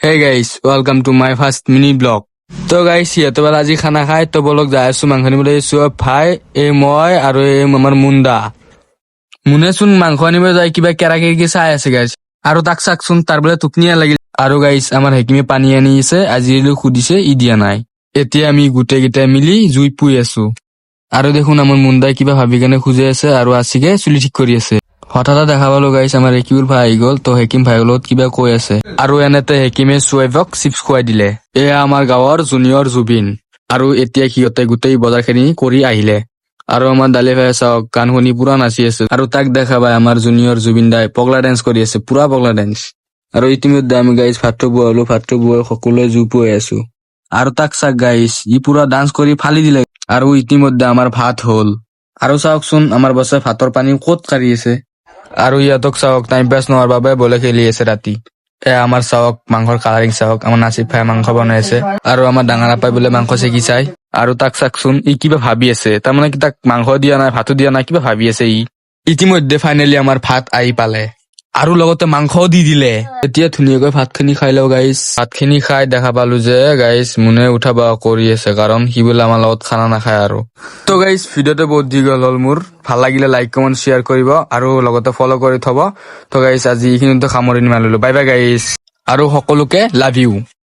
Hey guys, welcome to my first mini blog. তো guys সিহঁতে বেলা আজি খানা খাই তো বলক যাই আছো মাংস আনিবলৈ আহিছো ভাই মই আৰু আমাৰ মুন্দা মুনেচোন মাংস আনিব যাই কিবা কেৰাকেৰি চাই আছে গাইস আৰু তাক চাকচোন তাৰ বোলে টোপনিয়া লাগিল আৰু গাইস আমাৰ হেকিমে পানী আনিছে আজিলৈ সুধিছে ই দিয়া নাই এতিয়া আমি গোটেইকেইটা মিলি জুই পুই আছো আৰু দেখোন আমাৰ মুন্দাই কিবা ভাবি কেনে খুজে আছে আৰু আসিকে চুলি ঠিক কৰি আছে হঠাৎ দেখা পালো গাইস আমাৰ হেকিমুৰ ভাই আহি গল তো হেকিম ভাইৰ লগত কিবা কৈ আছে আৰু এনেতে হেকিমে সুৱেভক চিপছ খুৱাই দিলে এয়া আমাৰ গাঁৱৰ জুনিয়ৰ জুবিন আৰু এতিয়া সিহঁতে গোটেই বজাৰখিনি কৰি আহিলে আৰু আমাৰ দালি ভাই চাওক গান শুনি পুৰা নাচি আছে আৰু তাক দেখা পাই আমাৰ জুনিয়ৰ জুবিন দাই পগলা ডেন্স কৰি আছে পুৰা পগলা ডেন্স আৰু ইতিমধ্যে আমি গাইস ভাতটো বহাই সকলোৱে জুই পুৱাই আছো আৰু তাক চাক গাইস ই পুৰা ডান্স কৰি ফালি দিলে আৰু ইতিমধ্যে আমাৰ ভাত হল আৰু চাওকচোন আমাৰ বছে ভাতৰ পানী ক'ত কাঢ়ি আছে আৰু ইহঁতক চাওক টাইম পাছ নোহোৱাৰ বাবে বলে খেলি আছে ৰাতি আমাৰ চাওক মাংসৰ কালাৰিং চাওক আমাৰ নাচিব ভাই মাংস বনাই আছে আৰু আমাৰ ডাঙৰ আপাই বোলে মাংস চেকি চাই আৰু তাক চাকচোন ই কিবা ভাবি আছে তাৰমানে কি তাক মাংস দিয়া নাই ভাতো দিয়া নাই কিবা ভাবি আছে ইতিমধ্যে ফাইনেলি আমাৰ ভাত আহি পালে আৰু লগতে মাংসও দি দিলে এতিয়া ধুনীয়াকৈ ভাতখিনি খাই লও গাইস ভাতখিনি খাই দেখা পালো যে গাইস মুনে উঠা বহা কৰি আছে কাৰণ সি বোলে আমাৰ লগত খানা নাখায় আৰু তো গাইস ভিডিঅ'টো বহুত দীঘল হ'ল মোৰ ভাল লাগিলে লাইক কমেন্ট শ্বেয়াৰ কৰিব আৰু লগতে ফলো কৰি থব তো গাইস আজি এইখিনিতে সামৰণি মাৰিলো বাই বাই গাইস আৰু সকলোকে লাভ ইউ